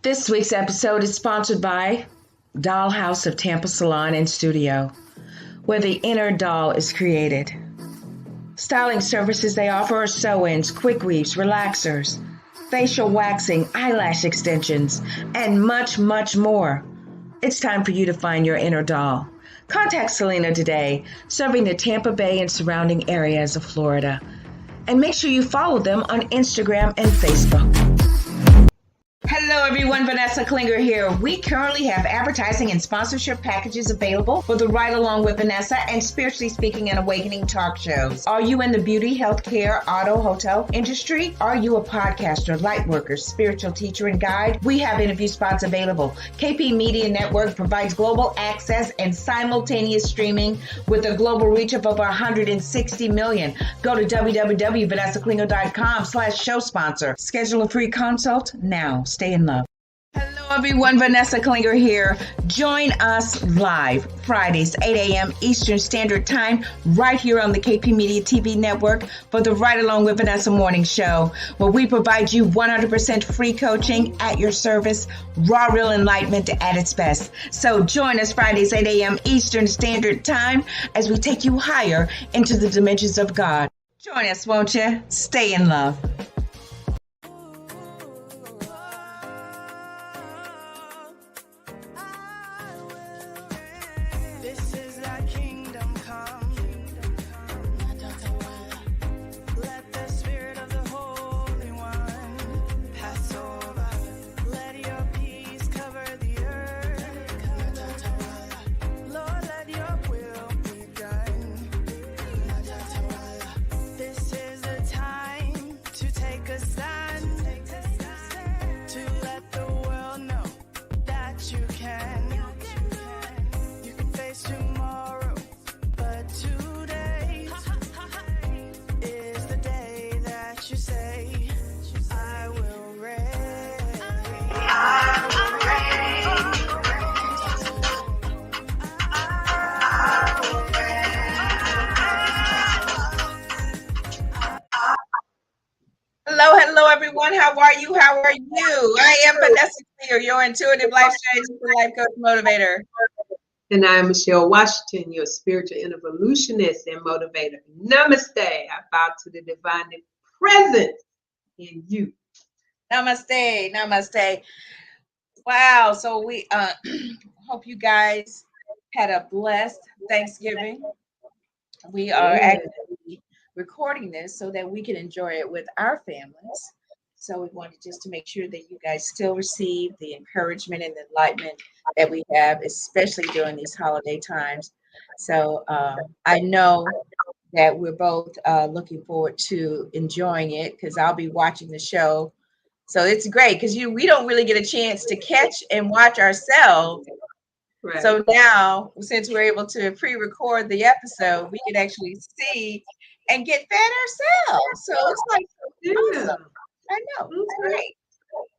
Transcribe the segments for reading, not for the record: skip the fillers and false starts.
This week's episode is sponsored by Dollhouse of Tampa Salon and Studio, where the inner doll is created. Styling services they offer are sew-ins, quick weaves, relaxers, facial waxing, eyelash extensions, and much, much more. It's time for you to find your inner doll. Contact Selena today, serving the Tampa Bay and surrounding areas of Florida. And make sure you follow them on Instagram and Facebook. Hello everyone, Vanessa Klinger here. We currently have advertising and sponsorship packages available for the Ride Along with Vanessa and Spiritually Speaking and Awakening talk shows. Are you in the beauty, healthcare, auto, hotel industry? Are you a podcaster, light worker, spiritual teacher, and guide? We have interview spots available. KP Media Network provides global access and simultaneous streaming with a global reach of over 160 million. Go to www.vanessaklinger.com/show sponsor. Schedule a free consult now. Stay in love. Hello everyone, Vanessa Klinger here. Join us live Fridays, 8 a.m. Eastern Standard Time, right here on the KP Media TV network for the Ride Along with Vanessa morning show, where we provide you 100% free coaching at your service, raw, real enlightenment at its best. So join us Fridays, 8 a.m. Eastern Standard Time as we take you higher into the dimensions of God. Join us, won't you? Stay in love. Hello, everyone. How are you? I am Vanessa Klinger, your intuitive life strategist and life coach motivator. And I am Michelle Washington, your spiritual evolutionist and motivator. Namaste. I bow to the divine presence in you. Namaste. Wow. So we hope you guys had a blessed Thanksgiving. We are actually recording this so that we can enjoy it with our families. So we wanted just to make sure that you guys still receive the encouragement and the enlightenment that we have, especially during these holiday times. So I know that we're both looking forward to enjoying it because I'll be watching the show. So it's great because we don't really get a chance to catch and watch ourselves. Right. So now, since we're able to pre-record the episode, we can actually see and get fed ourselves. So it's like awesome. I know. It's great.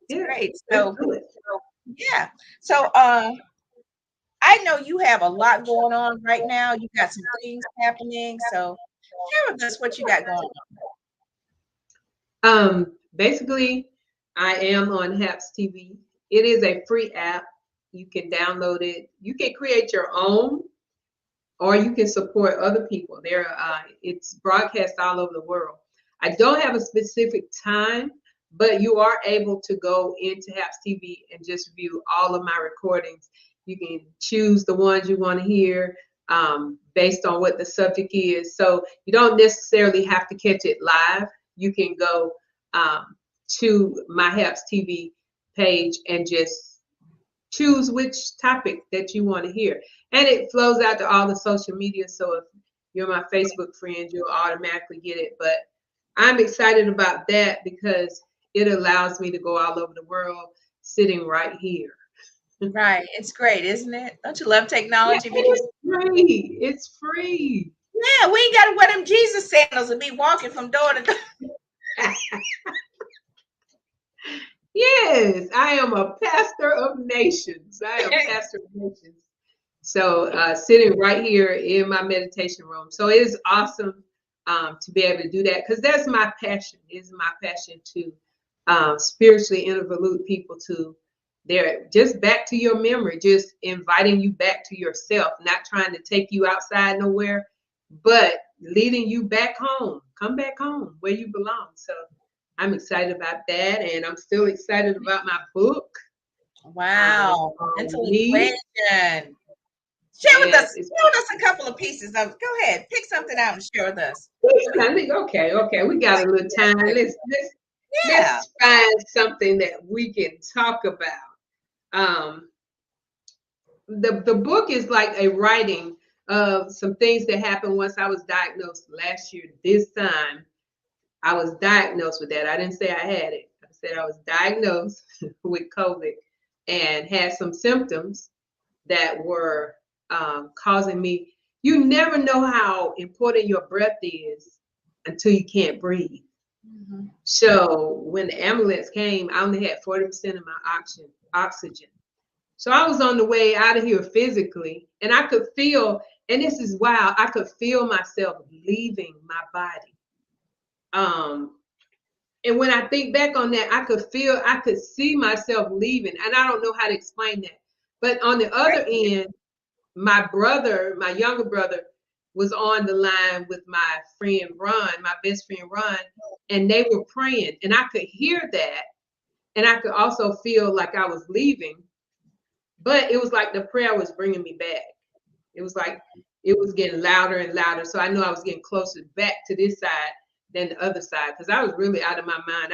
It's great. So I know you have a lot going on right now. You got some things happening. So share with us what you got going on. Basically, I am on HAPS TV. It is a free app. You can download it. You can create your own, or you can support other people. It's broadcast all over the world. I don't have a specific time, but you are able to go into HAPS TV and just view all of my recordings. You can choose the ones you want to hear based on what the subject is. So you don't necessarily have to catch it live. You can go to my HAPS TV page and just choose which topic that you want to hear. And it flows out to all the social media. So if you're my Facebook friend, you'll automatically get it. But I'm excited about that because it allows me to go all over the world sitting right here. Right. It's great, isn't it? Don't you love technology? Yeah, it's free. It's free. Yeah, we ain't got to wear them Jesus sandals and be walking from door to door. Yes, I am a pastor of nations. So sitting right here in my meditation room. So it is awesome to be able to do that because that's my passion. It's my passion to spiritually involve people to They're just back to your memory, just inviting you back to yourself, not trying to take you outside nowhere, but leading you back home. Come back home where you belong. So I'm excited about that. And I'm still excited about my book. Wow. Mental Me. equation. Share with Yes, us a couple of pieces of, go ahead, pick something out and share with us. okay. We got a little time. Yeah. Let's find something that we can talk about. The book is like a writing of some things that happened once I was diagnosed last year. This time I was diagnosed with that. I didn't say I had it. I said I was diagnosed with COVID and had some symptoms that were causing me. You never know how important your breath is until you can't breathe. Mm-hmm. So when the ambulance came, I only had 40% of my oxygen. So I was on the way out of here physically, and I could feel, and this is wild, I could feel myself leaving my body. And when I think back on that, I could see myself leaving, and I don't know how to explain that. But on the other end, my younger brother, was on the line with my friend Ron, my best friend Ron, and they were praying, and I could hear that, and I could also feel like I was leaving, but it was like the prayer was bringing me back. It was like it was getting louder and louder, so I knew I was getting closer back to this side than the other side, because I was really out of my mind.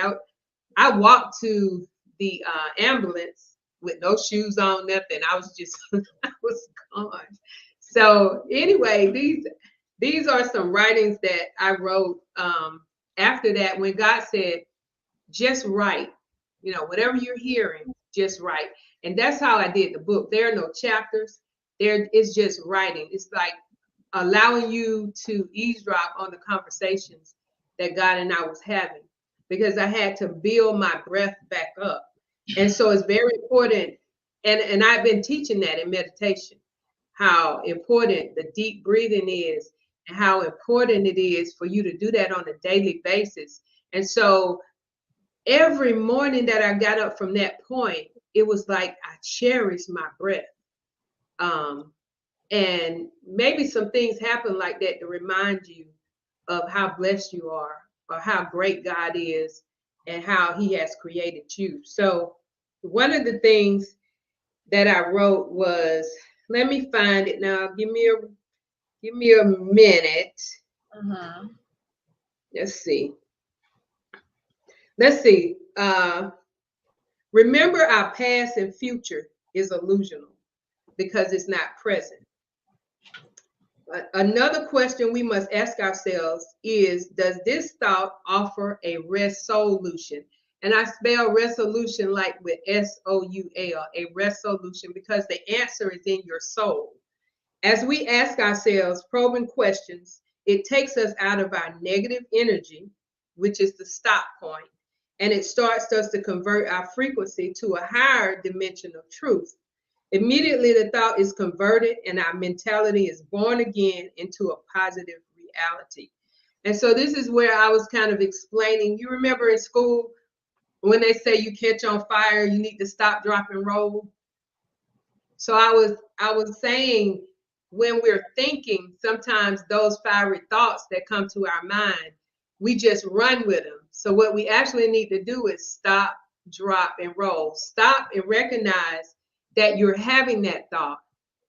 I walked to the ambulance with no shoes on, nothing. I was just I was gone. So anyway, these are some writings that I wrote after that, when God said, just write, whatever you're hearing, just write. And that's how I did the book. There are no chapters. It's just writing. It's like allowing you to eavesdrop on the conversations that God and I was having, because I had to build my breath back up. And so it's very important. And I've been teaching that in meditation, how important the deep breathing is and how important it is for you to do that on a daily basis. And so every morning that I got up from that point, it was like I cherished my breath. And maybe some things happen like that to remind you of how blessed you are, or how great God is, and how He has created you. So one of the things that I wrote was, let me find it now. Give me a minute. Mm-hmm. Let's see. Remember, our past and future is illusional because it's not present. Another question we must ask ourselves is, does this thought offer a resolution? And I spell resolution like with S-O-U-L, a resolution, because the answer is in your soul. As we ask ourselves probing questions, it takes us out of our negative energy, which is the stop point, and it starts us to convert our frequency to a higher dimension of truth. Immediately, the thought is converted and our mentality is born again into a positive reality. And so this is where I was kind of explaining. You remember in school when they say you catch on fire, you need to stop, drop, and roll? So I was saying, when we're thinking, sometimes those fiery thoughts that come to our mind, we just run with them. So what we actually need to do is stop, drop, and roll. Stop and recognize that you're having that thought.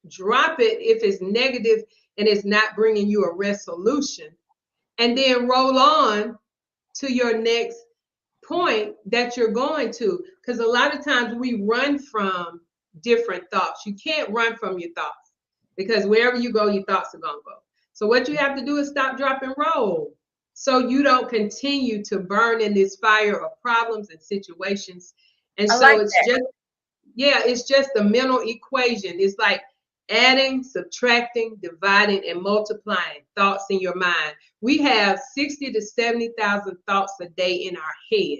Drop it if it's negative and it's not bringing you a resolution. And then roll on to your next point that you're going to. Because a lot of times we run from different thoughts. You can't run from your thoughts, because wherever you go, your thoughts are going to go. So what you have to do is stop, drop, and roll, so you don't continue to burn in this fire of problems and situations. And so like it's that. it's just a mental equation. It's like adding, subtracting, dividing, and multiplying thoughts in your mind. We have 60 to 70,000 thoughts a day in our head.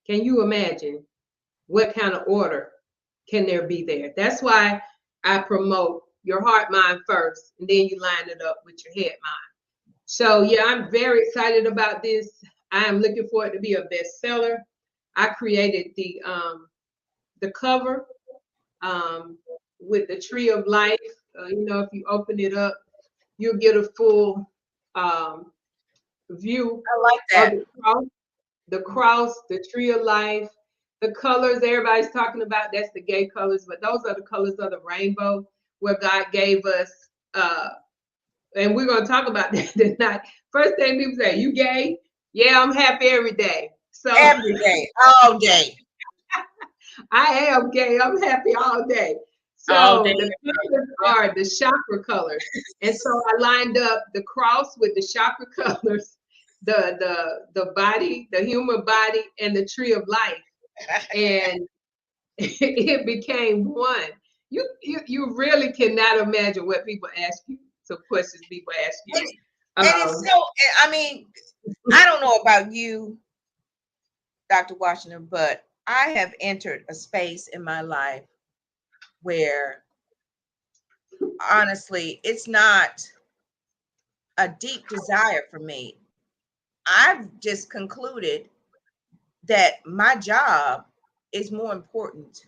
Can you imagine what kind of order can there be there? That's why I promote your heart mind first, and then you line it up with your head mind. So yeah, I'm very excited about this. I am looking for it to be a bestseller. I created the the cover with the tree of life. If you open it up, you'll get a full view I like of that. the cross, the tree of life, the colors everybody's talking about. That's the gay colors, but those are the colors of the rainbow, where God gave us. And we're gonna talk about that tonight. First thing people say, "You gay?" Yeah, I'm happy every day. So Every day, all day, I am gay. I'm happy all day. all day. So the colors are the chakra colors, and so I lined up the cross with the chakra colors, the body, the human body, and the tree of life, and it became one. You really cannot imagine what people ask you. Some questions people ask you. And it's so, I mean, I don't know about you, Dr. Washington, but I have entered a space in my life where honestly, it's not a deep desire for me. I've just concluded that my job is more important.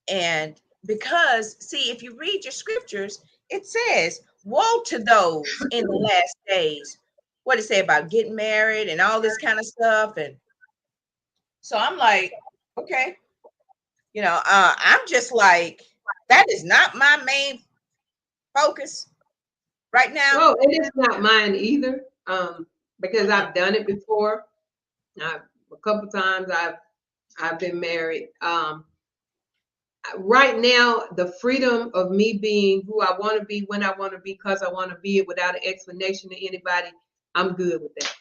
And because, see, if you read your scriptures, it says, woe to those in the last days. What it say about getting married and all this kind of stuff. And so I'm like, okay, I'm just like, that is not my main focus right now. Well, it is not mine either, because I've done it before. A couple times I've been married. Right now, the freedom of me being who I want to be, when I want to be, because I want to be it, without an explanation to anybody, I'm good with that.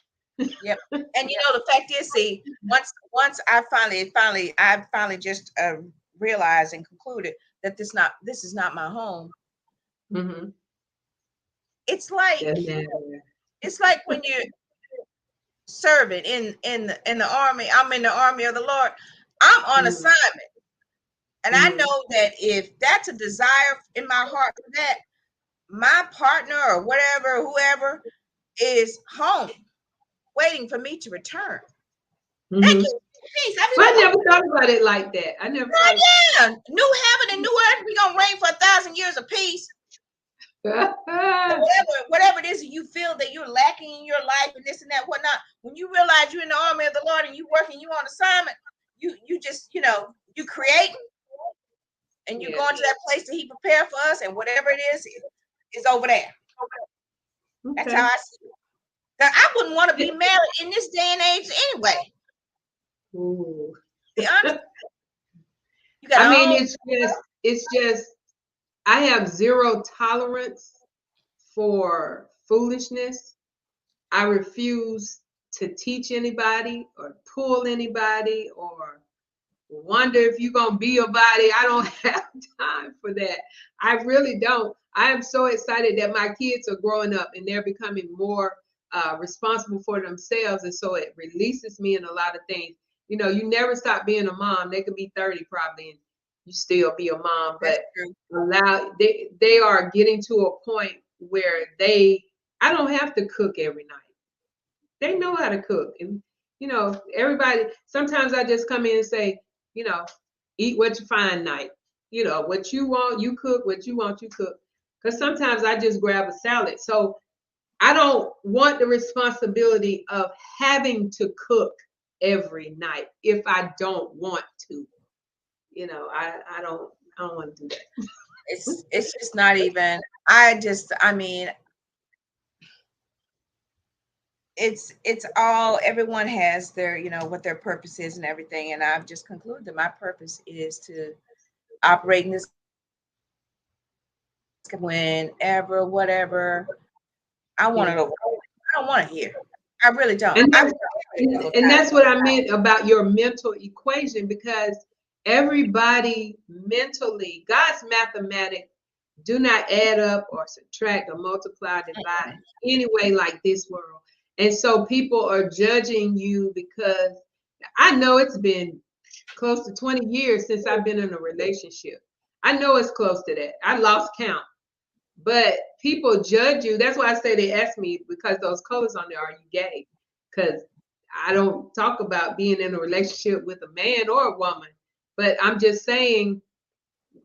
Yep. And the fact is, see, once I finally just realized and concluded that this is not my home. Mm-hmm. It's like when you're serving in the army. I'm in the army of the Lord. I'm on assignment, and I know that if that's a desire in my heart for that, my partner or whatever, whoever is home waiting for me to return. That gives me peace. I never thought about it like that. I never thought yeah, new heaven and new earth, we gonna reign for 1,000 years of peace. Whatever it is you feel that you're lacking in your life and this and that, whatnot, when you realize you're in the army of the Lord and you working, you on assignment, you just, you creating and you're going to that place that he prepared for us, and whatever it is over there. Okay. That's how I see it. Now, I wouldn't want to be married in this day and age anyway. Ooh. Be honest. It's just I have zero tolerance for foolishness. I refuse to teach anybody or pull anybody or wonder if you're going to be a body. I don't have time for that. I really don't. I am so excited that my kids are growing up and they're becoming more responsible for themselves. And so it releases me in a lot of things. You never stop being a mom. They could be 30 probably and you still be a mom, but they are getting to a point where I don't have to cook every night. They know how to cook. And, everybody, sometimes I just come in and say, eat what you find night. What you want, you cook. What you want, you cook. Because sometimes I just grab a salad. So I don't want the responsibility of having to cook every night if I don't want to. I don't want to do that. It's just not even, it's all, everyone has their, what their purpose is and everything. And I've just concluded that my purpose is to operate in this whenever, whatever I want it over. I don't want to hear. I really don't. And that's what I meant about your mental equation, because everybody mentally, God's mathematics do not add up or subtract or multiply, divide anyway like this world. And so people are judging you because I know it's been close to 20 years since I've been in a relationship. I know it's close to that. I lost count. But people judge you. That's why I say, they ask me, because those colors on there, are you gay? Because I don't talk about being in a relationship with a man or a woman. But I'm just saying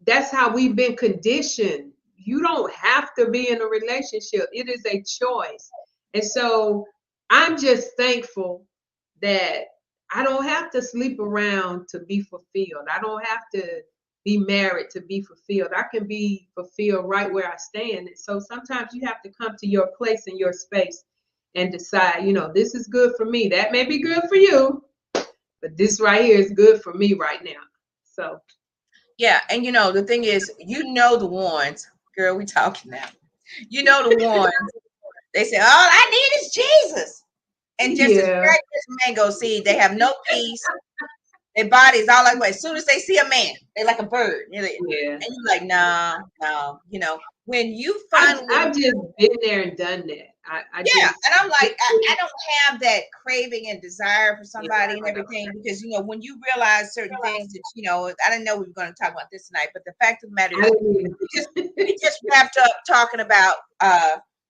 that's how we've been conditioned. You don't have to be in a relationship. It is a choice. And so I'm just thankful that I don't have to sleep around to be fulfilled. I don't have to be married to be fulfilled. I can be fulfilled right where I stand. And so sometimes you have to come to your place in your space and decide, this is good for me. That may be good for you, but this right here is good for me right now. So yeah, and the thing is, the ones, girl, we talking now. The ones, they say, all I need is Jesus. And just as yeah. bright as mango seed, they have no peace. Their body is all like, as soon as they see a man, they're like a bird. Yeah. And you're like, no. When you finally, I've just been there and done that. And I'm like, I don't have that craving and desire for somebody and everything, because when you realize certain things that I didn't know we were going to talk about this tonight, but the fact of the matter is, we just wrapped up talking about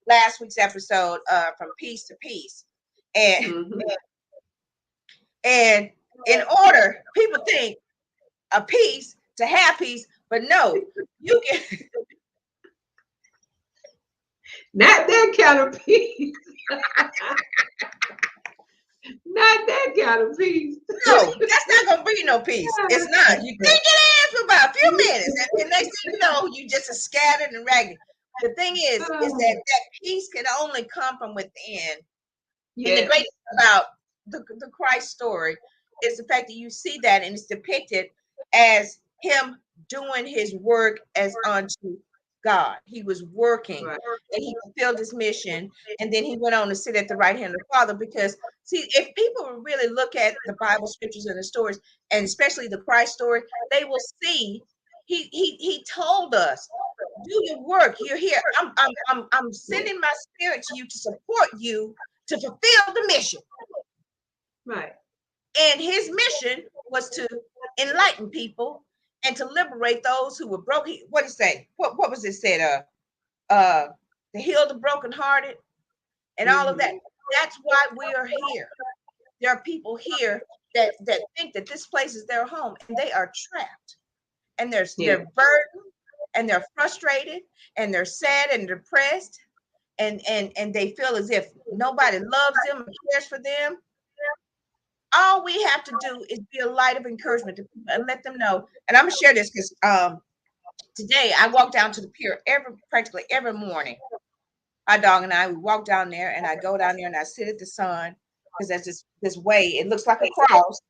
last week's episode, from peace to peace, and and in order, people think a peace to have peace, but no, you can. Not that kind of peace. Not that kind of peace. No, that's not gonna bring you no peace. It's not. You think it is for about a few minutes, and the next thing you know, you just are scattered and ragged. The thing is that peace can only come from within. Yeah. And the great thing about the Christ story is the fact that you see that, and it's depicted as him doing his work as unto God. He was working, and he fulfilled his mission, and then he went on to sit at the right hand of the Father. Because see, if people really look at the Bible scriptures and the stories, and especially the Christ story, they will see he told us, do your work. You're here. I'm sending my spirit to you to support you to fulfill the mission. Right. And his mission was to enlighten people and to liberate those who were broken. What did it say? What was it said? To heal the brokenhearted and all of that. That's why we are here. There are people here that think that this place is their home, and they are trapped. And they're burdened, and they're frustrated, and they're sad and depressed, and they feel as if nobody loves them and cares for them. All we have to do is be a light of encouragement to people and let them know. And I'm gonna share this because today I walk down to the pier practically every morning. My dog and I, we walk down there, and I go down there and I sit at the sun, because there's this way, it looks like a cross,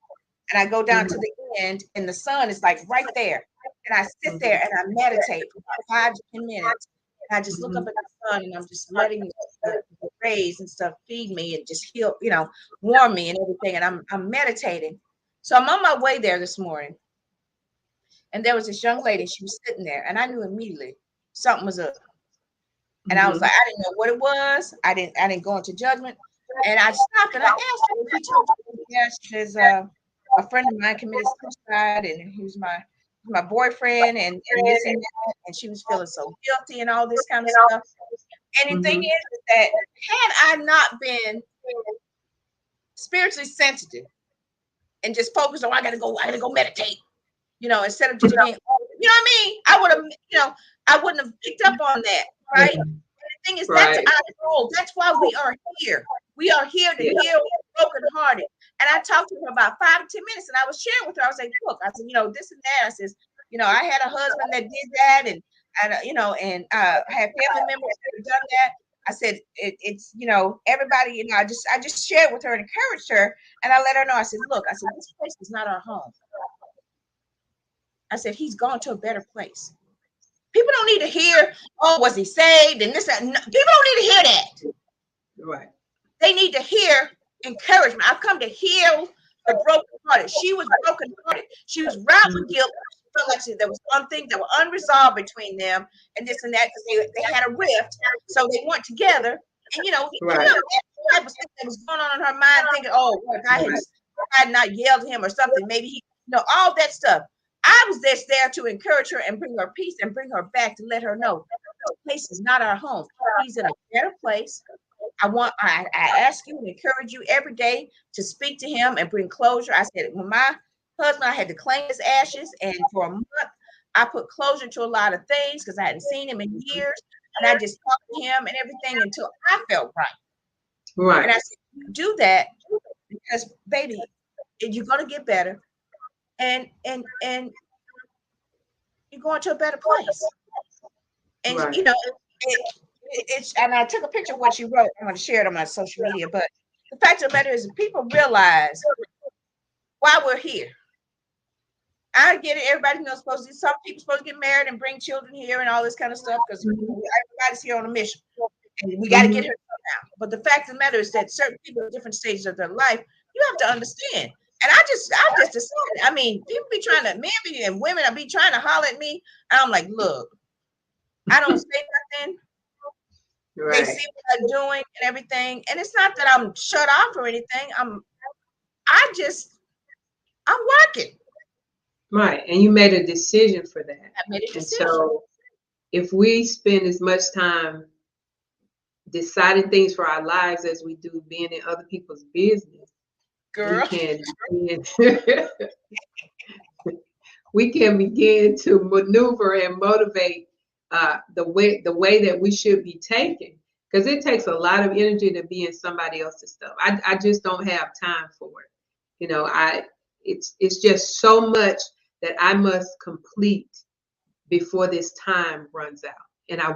and I go down to the end, and the sun is like right there, and I sit there and I meditate for about 5 to 10 minutes. And I just look up at the sun, and I'm just letting the rays and stuff feed me and just heal, warm me and everything. And I'm meditating. So I'm on my way there this morning, and there was this young lady. She was sitting there, and I knew immediately something was up. And I was like, I didn't know what it was. I didn't go into judgment. And I stopped and I asked her if she told me. Yeah, there's a friend of mine committed suicide, and he was my boyfriend, and this and that, and she was feeling so guilty and all this kind of stuff. And the thing is that had I not been spiritually sensitive and just focused on I gotta go meditate, instead of just being, I would have, I wouldn't have picked up on that, right? And the thing is, that's our role. That's why we are here. We are here to heal the brokenhearted. And I talked to her about 5 to 10 minutes, and I was sharing with her. I was like, look, I said, this and that. I says, I had a husband that did that, and I had family members that have done that. I said, it's, everybody, I just shared with her and encouraged her. And I let her know, I said, look, this place is not our home. I said, he's gone to a better place. People don't need to hear, oh, was he saved? And this, that. No, people don't need to hear that. Right. They need to hear encouragement. I've come to heal the brokenhearted. She was brokenhearted. She was wrapped with guilt. She felt like there was something that was unresolved between them, and this and that, because they had a rift. So they weren't together. And that type of stuff that was going on in her mind, thinking, oh, if I had not yelled at him or something, maybe he, all that stuff. I was just there to encourage her and bring her peace and bring her back to let her know this place is not our home. He's in a better place. I ask you and encourage you every day to speak to him and bring closure. I said, when my husband. I had to claim his ashes, and for a month, I put closure to a lot of things because I hadn't seen him in years, and I just talked to him and everything until I felt right. Right. And I said, do that because, baby, you're gonna get better, and you're going to a better place. And Right. you know, it's and I took a picture of what she wrote. I'm going to share it on my social media. But the fact of the matter is, people realize why we're here. I get it. Everybody knows some people supposed to get married and bring children here and all this kind of stuff because everybody's here on a mission. And we got to get her somehow. But the fact of the matter is that certain people at different stages of their life, you have to understand. And I just decided, I mean, people be trying to, men and women, I be trying to holler at me. And I'm like, look, I don't say nothing. Right. They see what I'm doing and everything. And it's not that I'm shut off or anything. I'm working. Right. And you made a decision for that. I made a decision. And so if we spend as much time deciding things for our lives as we do being in other people's business, girl, we can begin to maneuver and motivate the way that we should be taken, because it takes a lot of energy to be in somebody else's stuff. I just don't have time for it. You know, it's just so much that I must complete before this time runs out. And I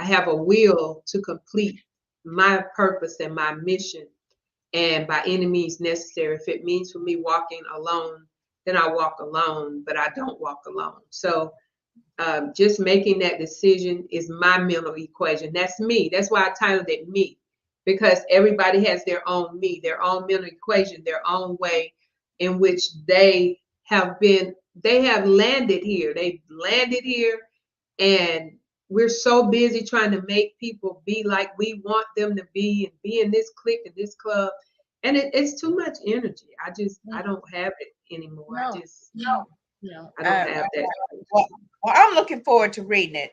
have a will to complete my purpose and my mission, and by any means necessary. If it means for me walking alone, then I walk alone, but I don't walk alone. So just making that decision is my mental equation. That's me. That's why I titled it Me, because everybody has their own me, their own mental equation, their own way in which they have landed here. They've landed here, and we're so busy trying to make people be like we want them to be and be in this clique and this club. And it's too much energy. I don't have it anymore. No, I don't have that. Well, I'm looking forward to reading it.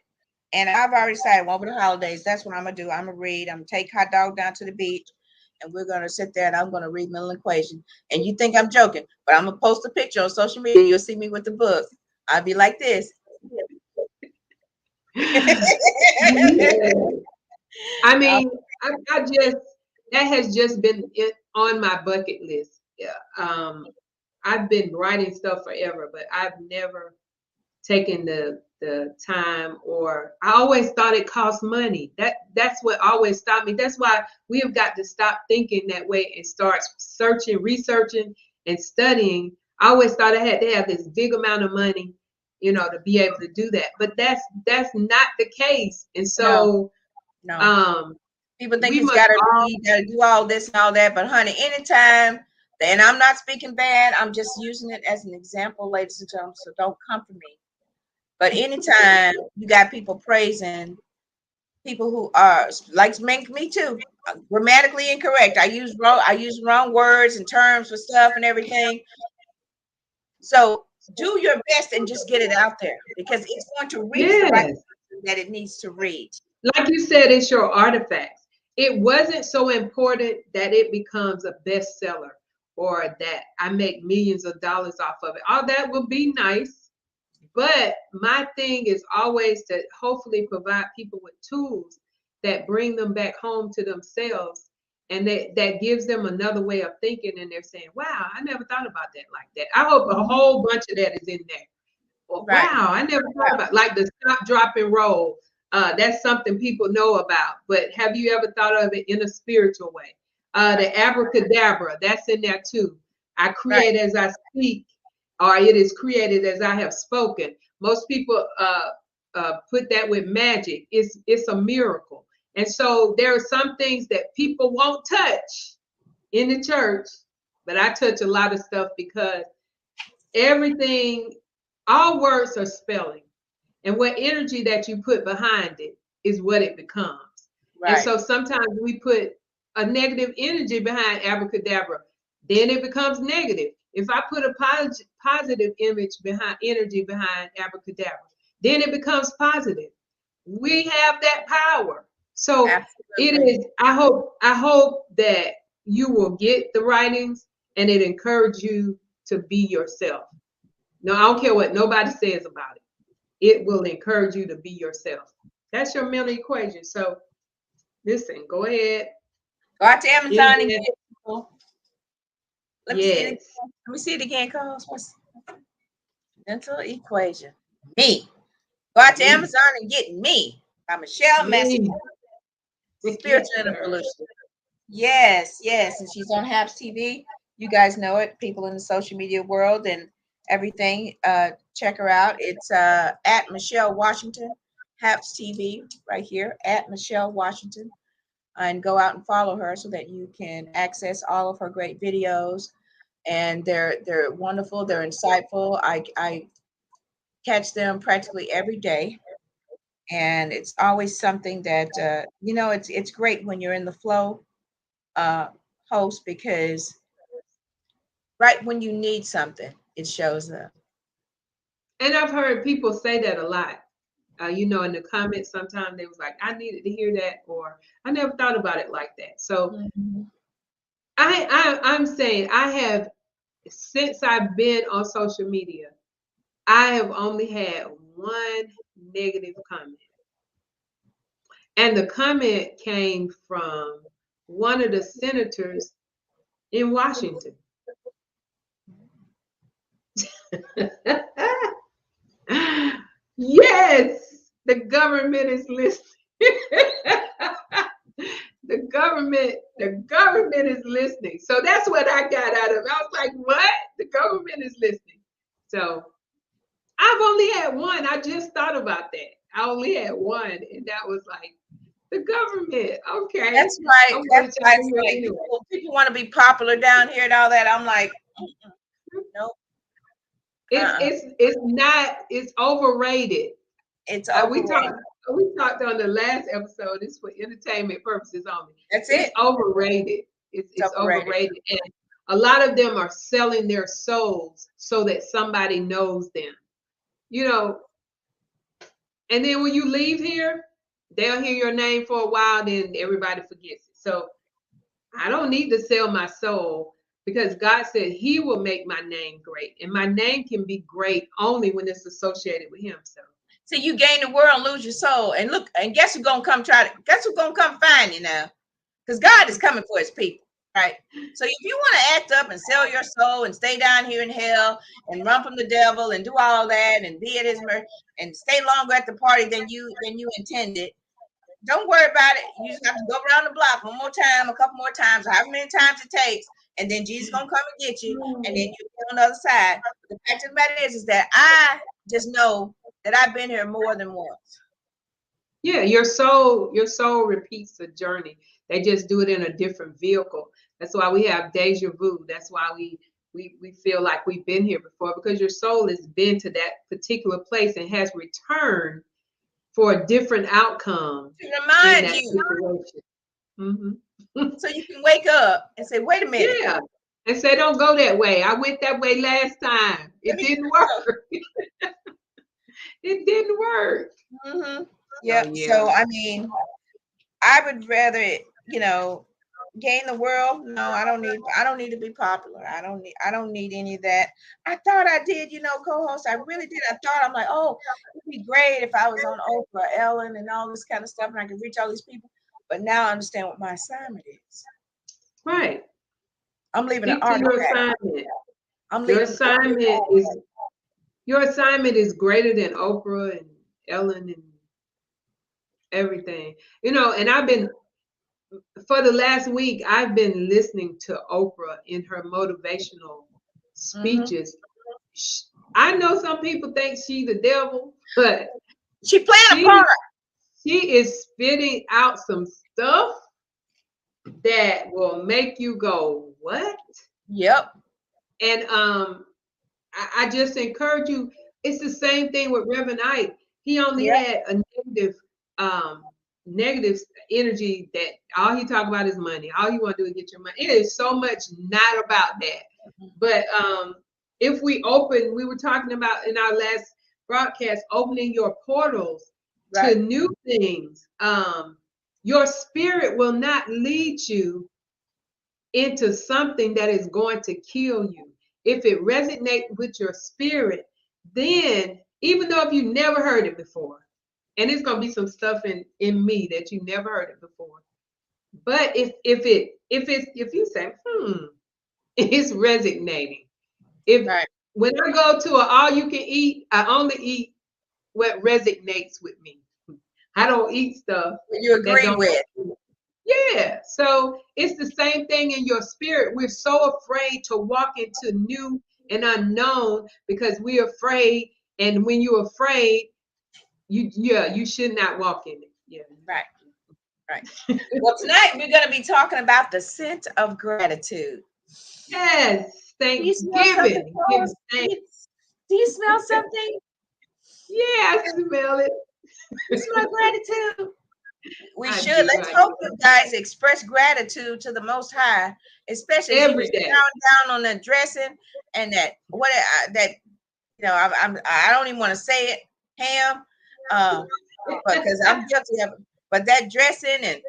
And I've already decided over the holidays, that's what I'm going to do. I'm going to read. I'm going to take Hot Dog down to the beach, and we're going to sit there and I'm going to read Mental Equation. And you think I'm joking, but I'm going to post a picture on social media. You'll see me with the book. I'll be like this. I mean, I just, that has just been on my bucket list. Yeah. I've been writing stuff forever, but I've never taken the time, or I always thought it cost money. That's what always stopped me. That's why we have got to stop thinking that way and start searching, researching, and studying. I always thought I had to have this big amount of money, to be able to do that. But that's not the case. And so no. People think you gotta do all this and all that, but honey, anytime, and I'm not speaking bad, I'm just using it as an example, ladies and gentlemen, so don't come for me. But anytime you got people praising people who are like me too, grammatically incorrect. I use wrong words and terms for stuff and everything. So do your best and just get it out there, because it's going to reach the right person that it needs to reach. Like you said, it's your artifacts. It wasn't so important that it becomes a bestseller or that I make millions of dollars off of it. All that would be nice. But my thing is always to hopefully provide people with tools that bring them back home to themselves, and that gives them another way of thinking, and they're saying, wow, I never thought about that like that. I hope a whole bunch of that is in there. Well, wow, I never thought about, like the stop, drop, and roll. That's something people know about, but have you ever thought of it in a spiritual way? The abracadabra, that's in there too. I create as I speak, or it is created as I have spoken. Most people put that with magic. It's a miracle. And so there are some things that people won't touch in the church, but I touch a lot of stuff, because everything, all words are spelling. And what energy that you put behind it is what it becomes. Right. And so sometimes we put a negative energy behind abracadabra, then it becomes negative. If I put a positive energy behind abracadabra, then it becomes positive. We have that power. So Absolutely. It is, I hope that you will get the writings, and it encourage you to be yourself. No, I don't care what nobody says about it. It will encourage you to be yourself. That's your mental equation. So listen, go ahead. Go out to Amazon and get it. Let me see it again. Yes. Let me see it again, Carlos. What's mental equation? Me. Go out to Me. Amazon and get me by Michelle and Vanessa. Spiritual Yes, Evolution. Yes, yes. And she's on HAPS TV. You guys know it, people in the social media world and everything. Check her out. It's at Michelle Washington, HAPS TV, right here, at Michelle Washington. And go out and follow her so that you can access all of her great videos. And they're wonderful, they're insightful. I catch them practically every day. And it's always something that it's great when you're in the flow, host, because right when you need something, it shows up. And I've heard people say that a lot. In the comments, sometimes they was like, I needed to hear that, or I never thought about it like that. So I'm saying I have, since I've been on social media, I have only had one negative comment. And the comment came from one of the senators in Washington. Yes, the government is listening. The government is listening. So that's what I got out of it. I was like, what? The government is listening. So I've only had one. I just thought about that. I only had one, and that was like, the government. Okay. That's right. That's right. Like, people want to be popular down here and all that. I'm like, nope. It's not. It's overrated. It's overrated. We talked on the last episode. It's for entertainment purposes only. That's it. It's overrated. It's overrated. And a lot of them are selling their souls so that somebody knows them. And then when you leave here, they'll hear your name for a while, then everybody forgets it. So I don't need to sell my soul, because God said he will make my name great. And my name can be great only when it's associated with him. So you gain the world, lose your soul. And look, and guess who's gonna come find you now? Because God is coming for his people, right? So if you want to act up and sell your soul and stay down here in hell and run from the devil and do all that and be at his mercy and stay longer at the party than you intended, don't worry about it. You just have to go around the block one more time, a couple more times, however many times it takes, and then Jesus gonna come and get you, and then you'll be on the other side. But the fact of the matter is that I just know that I've been here more than once. Yeah, your soul repeats the journey. They just do it in a different vehicle. That's why we have deja vu. That's why we feel like we've been here before, because your soul has been to that particular place and has returned for a different outcome. To remind you. Mm-hmm. So you can wake up and say, wait a minute. Yeah. And say, don't go that way. I went that way last time. It didn't work. It didn't work. Mm-hmm. Yeah. So I mean, I would rather, gain the world. No, I don't need to be popular. I don't need any of that. I thought I did, co-host. I really did. I'm like, oh, it'd be great if I was on Oprah, Ellen, and all this kind of stuff, and I could reach all these people. But now I understand what my assignment is. Right. I'm leaving an artifact. Your assignment is greater than Oprah and Ellen and everything. And I've been, for the last week, I've been listening to Oprah in her motivational speeches. I know some people think she's the devil, but she playing a part. She is spitting out some stuff that will make you go, what? Yep. And I just encourage you. It's the same thing with Reverend Ike. He only had a negative energy, that all he talk about is money. All you want to do is get your money. It is so much not about that. But if we were talking about in our last broadcast, opening your portals to new things. Your spirit will not lead you into something that is going to kill you. if it resonates with your spirit, then even though if you never heard it before, and it's gonna be some stuff in me that you never heard it before, but if you say, it's resonating. If Right. when I go to an all you can eat, I only eat what resonates with me. I don't eat stuff You that agree don't. with. Yeah. So it's the same thing in your spirit. We're so afraid to walk into new and unknown because we're afraid. And when you're afraid, you should not walk in it. Yeah. Right. Right. Well, tonight we're going to be talking about the scent of gratitude. Yes. Do you smell something? Thanksgiving. Give thanks. Do you smell something? Yeah, I smell it. You smell gratitude? We I should. do, Let's I hope do. you guys express gratitude to the Most High, especially as he Every was day. down on the dressing and that I don't even want to say it, ham, because I'm guilty of it. But that dressing and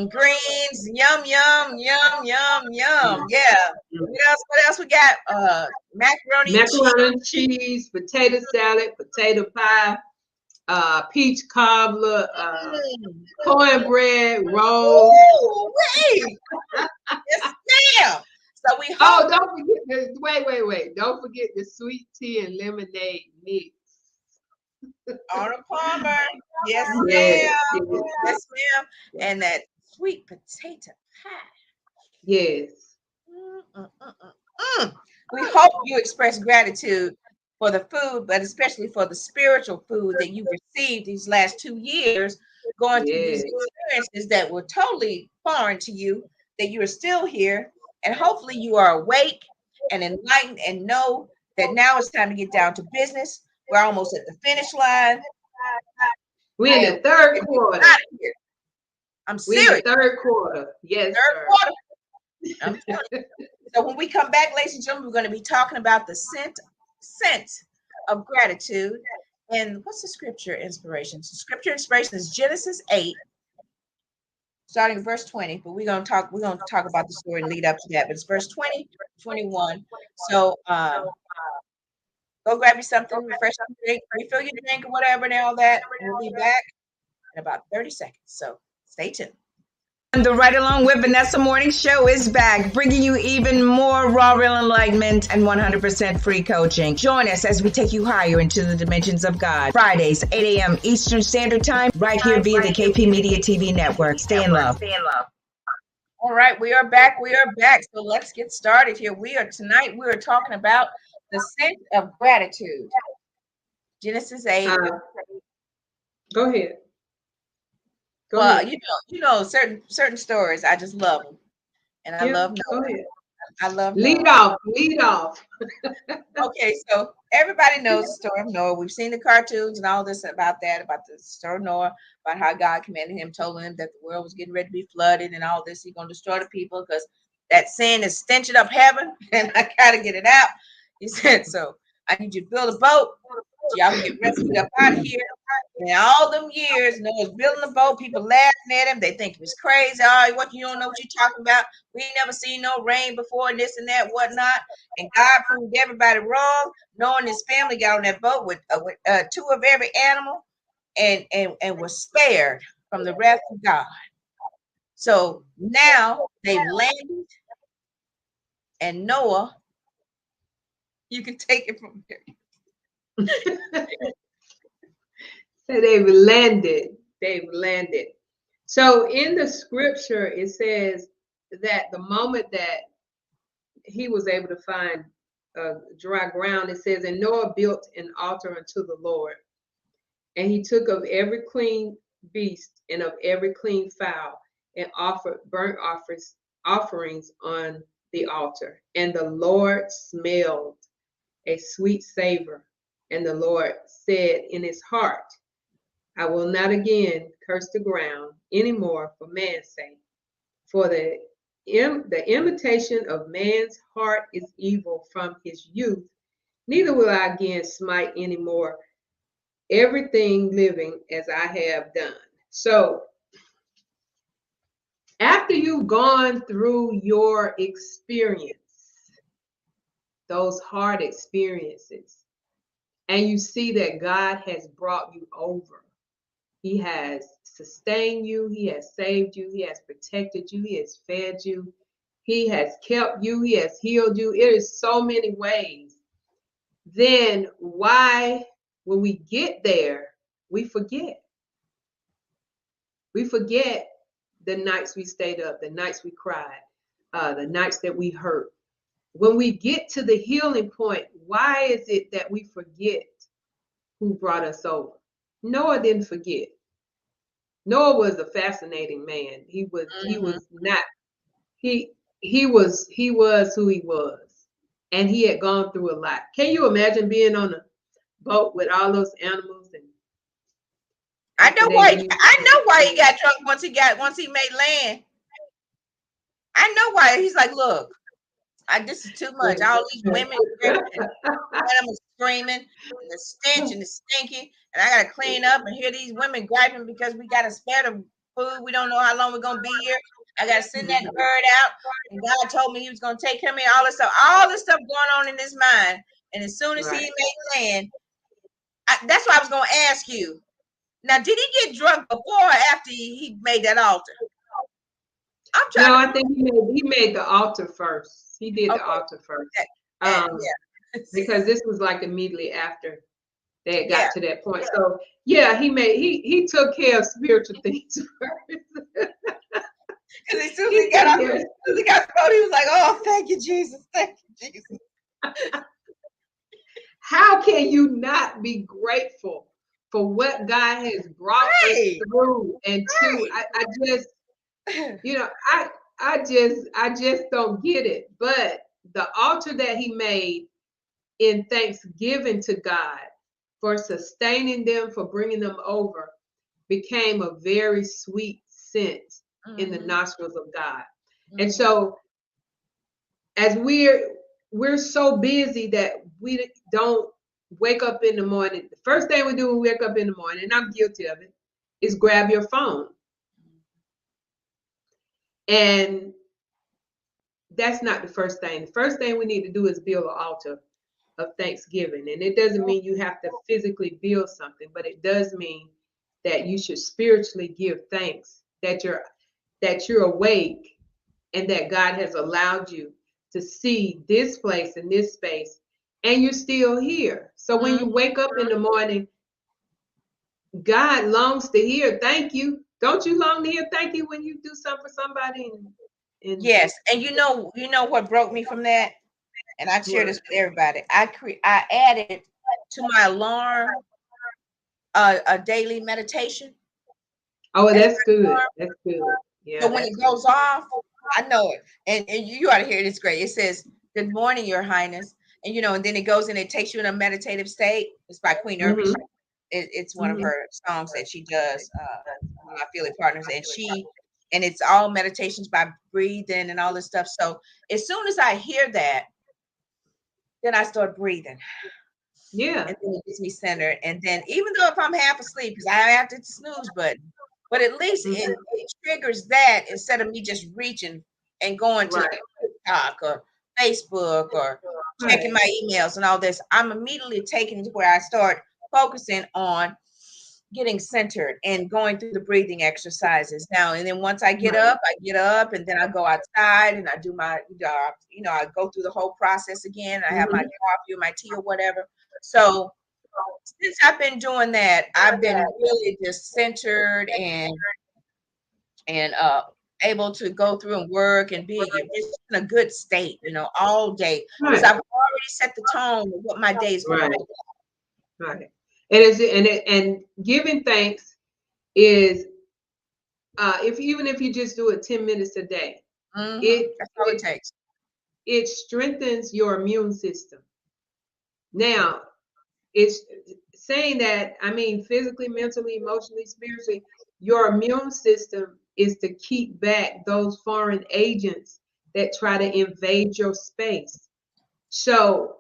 greens, yum yum yum yum yum. Yeah. What else we got? Macaroni and cheese. Macaroni and cheese, potato salad, potato pie, peach cobbler, Mm. cornbread, rolls. Ooh, wait. Yes, ma'am. So we hope. Oh, don't forget wait. Don't forget the sweet tea and lemonade mix. Arnold Palmer. Yes, Yes, ma'am. yes, Yes, ma'am. And that sweet potato pie. yes. We hope you express gratitude for the food, but especially for the spiritual food that you received these last 2 years, going through these Yes. experiences that were totally foreign to you, that you are still here. And hopefully you are awake and enlightened and know that now it's time to get down to business. We're almost at the finish line. We're in the third quarter. Out of here. I'm We're in serious. the third quarter. Yes, Third sir. quarter. I'm telling you. So when we come back, ladies and gentlemen, we're going to be talking about the scent of gratitude. And what's the scripture inspiration? So scripture inspiration is Genesis 8, starting at verse 20. But we're going to talk about the story and lead up to that. But it's verse 20, 21. So go grab you something, refresh your drink, refill your drink or whatever and all that. And we'll be back in about 30 seconds. So stay tuned. The Right Along with Vanessa morning show is back, bringing you even more raw, real enlightenment and 100% free coaching. Join us as we take you higher into the dimensions of God. Fridays, 8 a.m. Eastern Standard Time, right here via the KP Media TV network. Stay in love. All right, we are back. So let's get started here. Tonight we are talking about the scent of gratitude. Genesis 8. Go ahead. Well, you know, certain stories. I just love them, and I love Go knowing. ahead. I love Lead Noah. off. Okay, so everybody knows the story of Noah. We've seen the cartoons and all this about the story of Noah, about how God commanded him, told him that the world was getting ready to be flooded and all this. He's going to destroy the people because that sin is stenching up heaven, and I got to get it out. He said, so I need you to build a boat so y'all can get rescued up out of here. And all them years, Noah's building the boat, people laughing at him. They think he was crazy. Oh, what, you don't know what you're talking about. We ain't never seen no rain before and this and that, whatnot. And God proved everybody wrong. Noah and his family got on that boat with 2 of every animal and was spared from the wrath of God. So now they've landed, and Noah, you can take it from here. So they've landed. So in the scripture, it says that the moment that he was able to find dry ground, it says, and Noah built an altar unto the Lord. And he took of every clean beast and of every clean fowl and offered burnt offerings on the altar. And the Lord smelled a sweet savor. And the Lord said in his heart, I will not again curse the ground anymore for man's sake. For the imitation of man's heart is evil from his youth. Neither will I again smite anymore everything living as I have done. So after you've gone through your experience, those hard experiences, and you see that God has brought you over. He has sustained you. He has saved you. He has protected you. He has fed you. He has kept you. He has healed you. It is so many ways. Then why, when we get there, we forget? We forget the nights we stayed up, the nights we cried, the nights that we hurt. When we get to the healing point, why is it that we forget who brought us over? Noah didn't forget. Noah was a fascinating man. He was not he was who he was, and he had gone through a lot. Can you imagine being on a boat with all those animals? And I know why he got drunk once he made land. I know why. He's like, look, this is too much. All these women animals screaming, and the stench and the stinky, and I gotta clean up and hear these women griping because we gotta spare the food. We don't know how long we're gonna be here. I gotta send that bird out, and God told me He was gonna take care of me. All this stuff going on in his mind. And as soon as he made land, that's what I was gonna ask you. Now, did he get drunk before or after he made that altar? I think he made the altar first. He did the altar first. Because this was like immediately after they got to that point. So he took care of spiritual things first. Because as soon as he got the boat, he was like, "Oh, thank you, Jesus, thank you, Jesus." How can you not be grateful for what God has brought us through and to? I just, I just don't get it. But the altar that he made in thanksgiving to God for sustaining them, for bringing them over, became a very sweet scent in the nostrils of God. And so as we're so busy that we don't wake up in the morning, the first thing we do when we wake up in the morning, and I'm guilty of it, is grab your phone. And that's not the first thing. The first thing we need to do is build an altar of thanksgiving. And it doesn't mean you have to physically build something, but it does mean that you should spiritually give thanks that you're awake and that God has allowed you to see this place and this space, and you're still here. So when you wake up in the morning, God longs to hear thank you. Don't you long to hear thank you when you do something for somebody? Yes, and you know what broke me from that, and I share this with everybody. I added to my alarm a daily meditation. Oh, that's good. That's good. Yeah. So when it goes off, I know it, and you ought to hear it. It's great. It says, "Good morning, Your Highness," and and then it goes and it takes you in a meditative state. It's by Queen Irby. It's one of her songs that she does. One of my Philly partners, and it's all meditations by breathing and all this stuff. So as soon as I hear that, then I start breathing. Yeah. And then it gets me centered. And then even though if I'm half asleep, because I have to snooze button, but at least it triggers that instead of me just reaching and going to TikTok or Facebook or checking my emails and all this. I'm immediately taken to where I start focusing on getting centered and going through the breathing exercises now. And then once I get up and then I go outside and I do my, I go through the whole process again. I have my coffee or my tea or whatever. So since I've been doing that, I've been really just centered and able to go through and work and be just in a good state, all day. Because I've already set the tone of what my day is going to look like. Right. And giving thanks is even if you just do it 10 minutes a day, that's all it takes. It strengthens your immune system. Now, it's saying that, I mean, physically, mentally, emotionally, spiritually, your immune system is to keep back those foreign agents that try to invade your space. So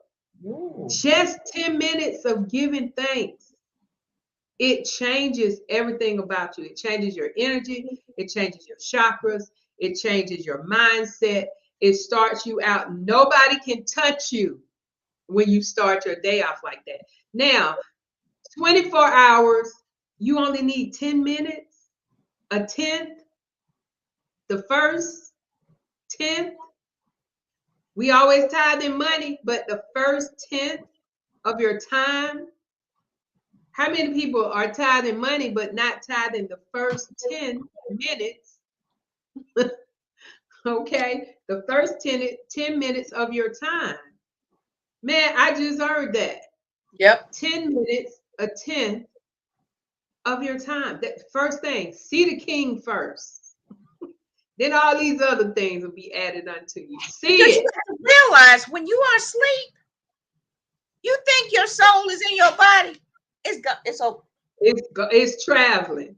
just 10 minutes of giving thanks, it changes everything about you. It changes your energy. It changes your chakras. It changes your mindset. It starts you out. Nobody can touch you when you start your day off like that. Now, 24 hours, you only need 10 minutes, a tenth, the first 10th. We always tithe in money, but the first 10th of your time. How many people are tithing money but not tithing the first 10 minutes? Okay, the first 10 minutes of your time. Man, I just heard that. Yep. 10 minutes, a tenth of your time. That first thing, see the king first. Then all these other things will be added unto you. See Because it. you have to realize when you are asleep, you think your soul is in your body. It's traveling.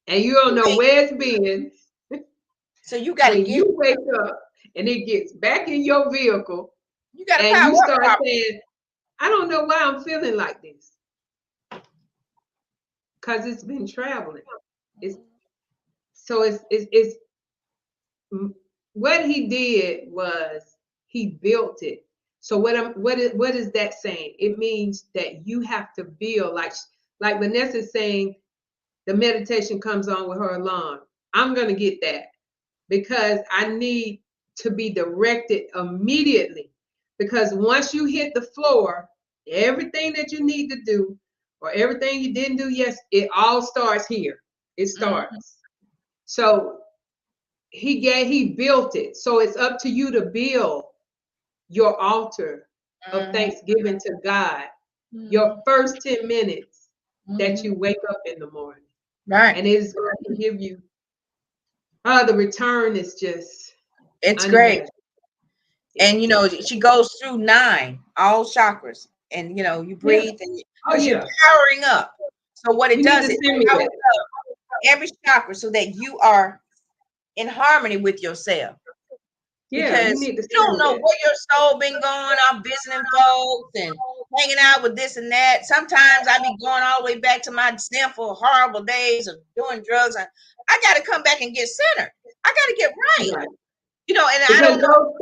And you don't know where it's been. So you got to when you wake up and it gets back in your vehicle, you got to and you start up. saying, I don't know why I'm feeling like this. Because it's been traveling. It's what he did was he built it. So what is that saying? It means that you have to build, like Vanessa is saying, the meditation comes on with her alarm. I'm gonna get that because I need to be directed immediately. Because once you hit the floor, everything that you need to do or everything you didn't do, yes, it all starts here. It starts. Mm-hmm. So he built it. So it's up to you to build your altar of thanksgiving to God. Your first 10 minutes that you wake up in the morning. Right. And it's going to give you, the return is just, it's great. And, you know, she goes through 9, all chakras. And, you know, you breathe and you're powering up. So what it does is powers up every chakra so that you are in harmony with yourself. Yeah, because you don't know where your soul been going. I'm visiting folks and hanging out with this and that. Sometimes I be going all the way back to my sinful, horrible days of doing drugs. I got to come back and get centered. I got to get right. You know, and because I don't know.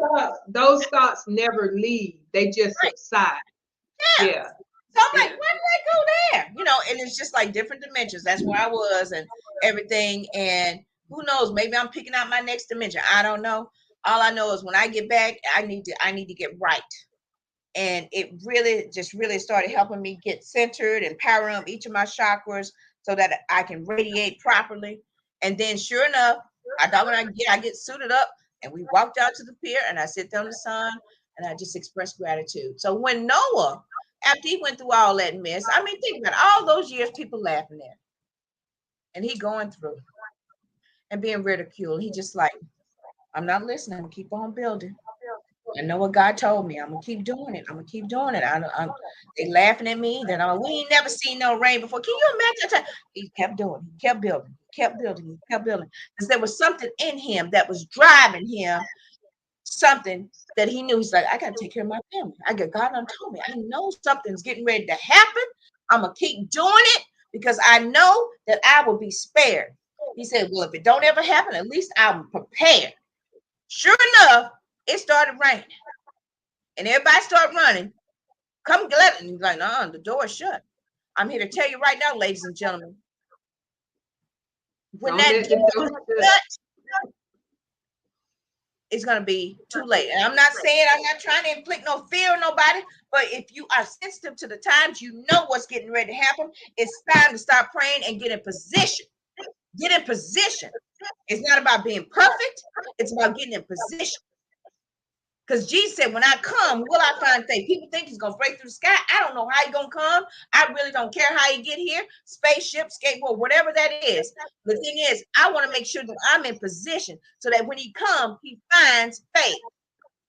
Those thoughts never leave. They just subside. Yeah. So I'm like, why did I go there? You know, and it's just like different dimensions. That's where I was and everything. And who knows? Maybe I'm picking out my next dimension. I don't know. All I know is when I get back, I need to get right. And it really started helping me get centered and power up each of my chakras so that I can radiate properly. And then sure enough, I thought when I get suited up and we walked out to the pier and I sit there in the sun and I just expressed gratitude. So when Noah, after he went through all that mess, I mean, think about it, all those years, people laughing at him. And he going through and being ridiculed. He just like, I'm not listening. I'm going to keep on building. I know what God told me. I'm going to keep doing it. I'm going to keep doing it. They laughing at me. Then we ain't never seen no rain before. Can you imagine that time? He kept doing it. He kept building. He kept building. He kept building. Because there was something in him that was driving him, something that he knew. He's like, I got to take care of my family. God done told me. I know something's getting ready to happen. I'm going to keep doing it because I know that I will be spared. He said, well, if it don't ever happen, at least I'm prepared. Sure enough, it started raining. And everybody started running. Come get it. And he's like, the door is shut. I'm here to tell you right now, ladies and gentlemen. When that door is shut, it's going to be too late. And I'm not trying to inflict no fear on nobody, but if you are sensitive to the times, you know what's getting ready to happen. It's time to start praying and get in position. Get in position. It's not about being perfect. It's about getting in position. Because Jesus said, when I come, will I find faith? People think he's going to break through the sky. I don't know how he's going to come. I really don't care how he get here. Spaceship, skateboard, whatever that is. The thing is, I want to make sure that I'm in position so that when he comes, he finds faith.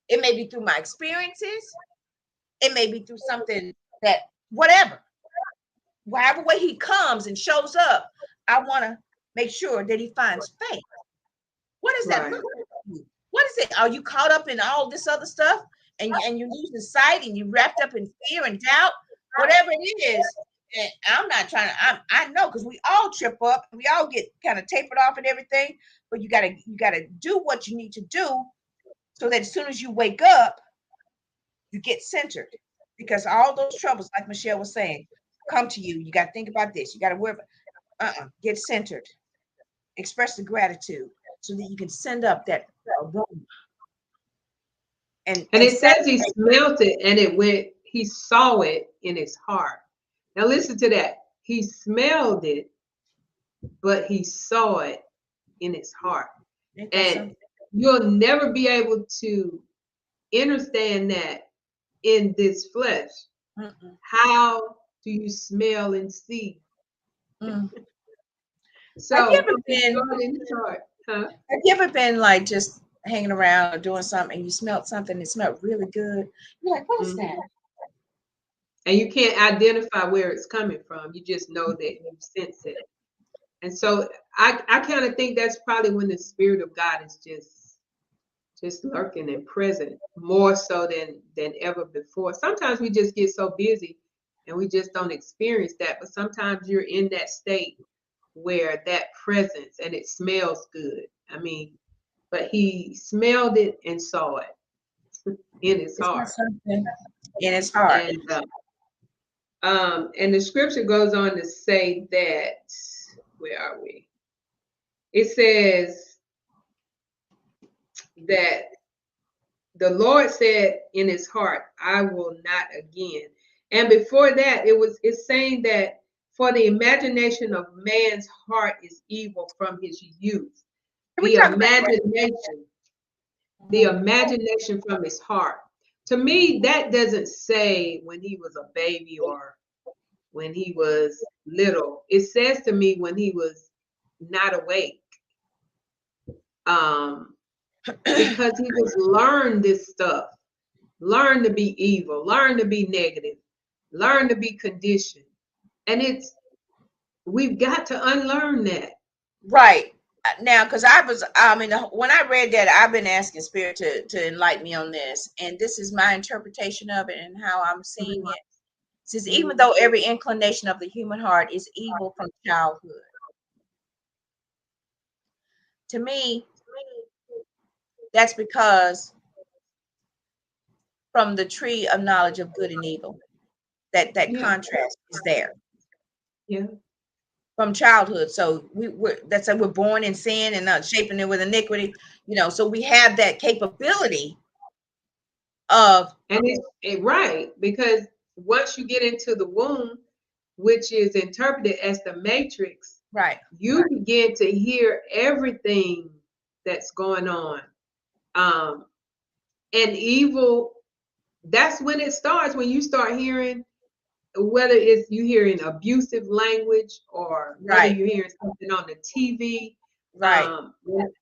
It may be through my experiences. It may be through something that, whatever. Whatever way he comes and shows up, I want to make sure that he finds faith. What does that look like? What is it? Are you caught up in all this other stuff and you're losing sight and you're wrapped up in fear and doubt? Whatever it is, and I'm not trying to, I know because we all trip up, we all get kind of tapered off and everything, but you gotta do what you need to do so that as soon as you wake up, You get centered because all those troubles, like Michelle was saying, come to you. You got to think about this. You got to worry about, get centered. Express the gratitude so that you can send up that aroma And and it says he saturate. smelt it and it went, he saw it in his heart. Now listen to that. He smelled it, but he saw it in his heart. Ain't that And something? you'll never be able to understand that in this flesh. Mm-mm. How do you smell and see? Mm. Have you So ever he been? saw it in his heart. Huh? Have you ever been like just hanging around or doing something and you smelled something that smelled really good? You're like, what is Mhm. that? And you can't identify where it's coming from. You just know that you sense it. And so I kind of think that's probably when the Spirit of God is just lurking and present more so than ever before. Sometimes we just get so busy and we just don't experience that. But sometimes you're in that state where that presence and it smells good. I mean, but he smelled it and saw it in his It's not heart. something in his heart. And the scripture goes on to say that, where are we? It says that the Lord said in his heart, I will not again. And before that, it's saying that for the imagination of man's heart is evil from his youth. Can we The talk about imagination, the imagination from his heart. To me, that doesn't say when he was a baby or when he was little. It says to me when he was not awake. Because he was learned this stuff, learn to be evil, learn to be negative, learn to be conditioned. And we've got to unlearn that. right now? Because when I read that, I've been asking Spirit to enlighten me on this, and this is my interpretation of it and how I'm seeing it. It says, even though every inclination of the human heart is evil from childhood, to me, that's because from the tree of knowledge of good and evil, that Yeah, contrast is there yeah. from childhood. So that's like we're born in sin and not shaping it with iniquity, so we have that capability of And right, because once you get into the womb, which is interpreted as the matrix, right. you begin to hear everything that's going on. And evil, that's when it starts, when you start hearing, whether it's you hearing abusive language or whether Right. you're hearing something on the TV. Right.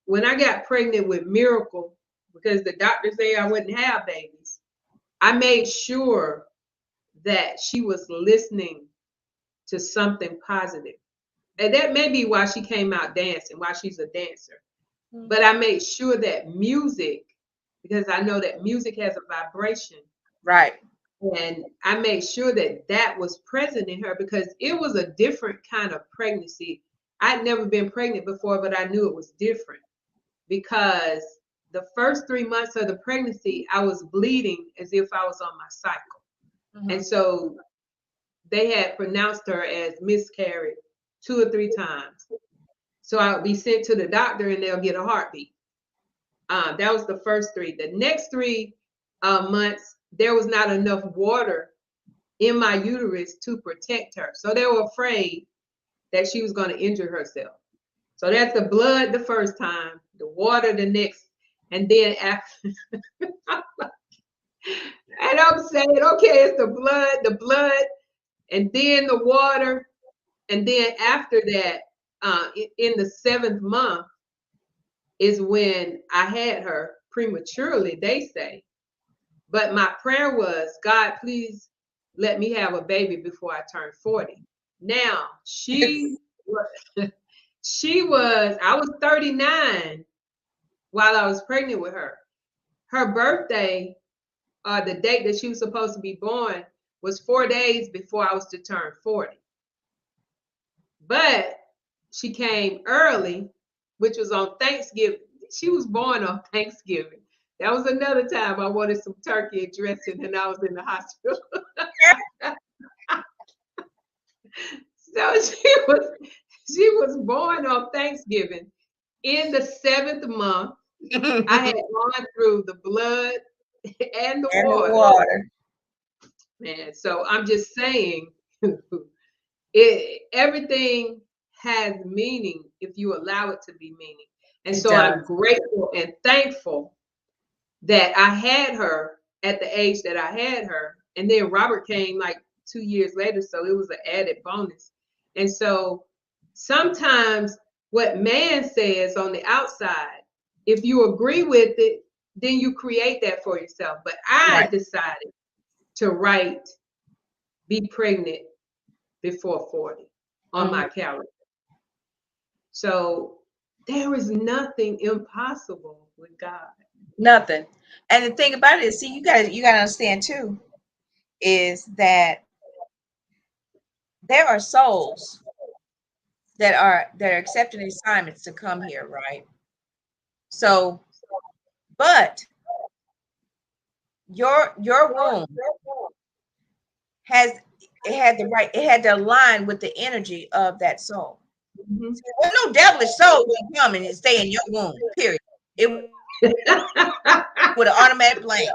When I got pregnant with Miracle, because the doctors say I wouldn't have babies, I made sure that she was listening to something positive. And that may be why she came out dancing, why she's a dancer. But I made sure that music, because I know that music has a vibration. Right. And I made sure that that was present in her because it was a different kind of pregnancy. I'd never been pregnant before, but I knew it was different because the first 3 months of the pregnancy, I was bleeding as if I was on my cycle. And so they had pronounced her as miscarried 2 or 3 times. So I would be sent to the doctor and they'll get a heartbeat. That was the first 3. The next 3 months, there was not enough water in my uterus to protect her. So they were afraid that she was going to injure herself. So that's the blood the first time, the water the next, and then after. And I'm saying, okay, it's the blood, and then the water, and then after that, in the 7th month is when I had her prematurely, they say. But my prayer was, God, please let me have a baby before I turn 40. Now, I was 39 while I was pregnant with her. Her birthday, the date that she was supposed to be born, was 4 days before I was to turn 40. But she came early, which was on Thanksgiving. She was born on Thanksgiving. That was another time I wanted some turkey dressing and I was in the hospital. So she was born on Thanksgiving in the 7th month. I had gone through the blood and the And the water. water. Man, so I'm just saying everything has meaning if you allow it to be meaning. And It so I'm does. grateful and thankful that I had her at the age that I had her. And then Robert came like 2 years later, so it was an added bonus. And so sometimes what man says on the outside, if you agree with it, then you create that for yourself. But I Right. decided to write be pregnant before 40 on my calendar. So there is nothing impossible with God. Nothing. And the thing about it is, see, you gotta understand too, is that there are souls that are accepting assignments to come here, right? So, but your womb it had to align with the energy of that soul. Mhm. See, there's no devilish soul can come and stay in your womb, period. It would have automatic blank.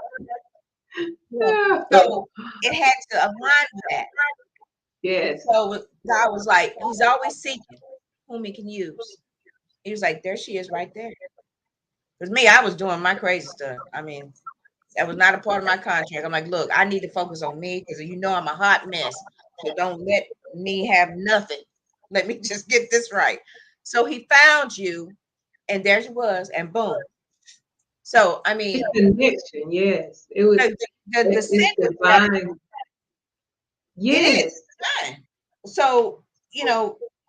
So it had to align with that. Yes. So God was like, He's always seeking whom He can use. He was like, there she is right there. Because me, I was doing my crazy stuff. I mean, that was not a part of my contract. I'm like, look, I need to focus on me because I'm a hot mess. So don't let me have nothing. Let me just get this right. So He found you, and there she was, and boom. So I mean, It's connection. Yes, it was. the It's scent of that, divine. it is Yes. fine. So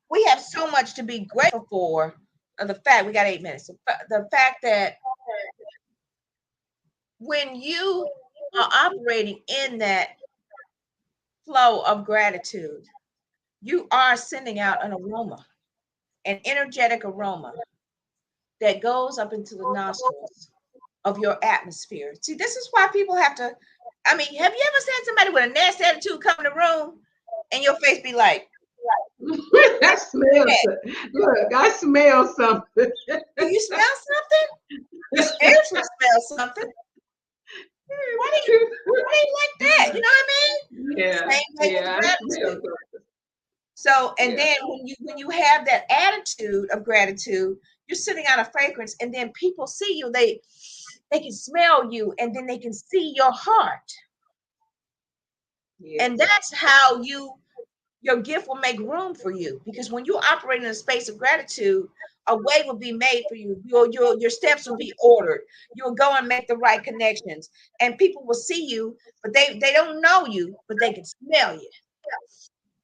we have so much to be grateful for. The fact we got 8 minutes. The fact that when you are operating in that flow of gratitude, you are sending out an aroma, an energetic aroma that goes up into the nostrils of your atmosphere. See, this is why people have to. I mean, have you ever seen somebody with a nasty attitude come in the room and your face be like, I smell something. Look, I smell something. do you smell something? You spiritually smell something. Why do you like that? You know what I mean? Yeah. Same thing with Yeah. I smell gratitude. something. So, and Yeah. then when you have that attitude of gratitude, you're sending out a fragrance, and then people see you, they can smell you, and then they can see your heart. Yes. And that's how your gift will make room for you. Because when you operate in a space of gratitude, a way will be made for you. Your steps will be ordered. You'll go and make the right connections, and people will see you, but they don't know you, but they can smell you.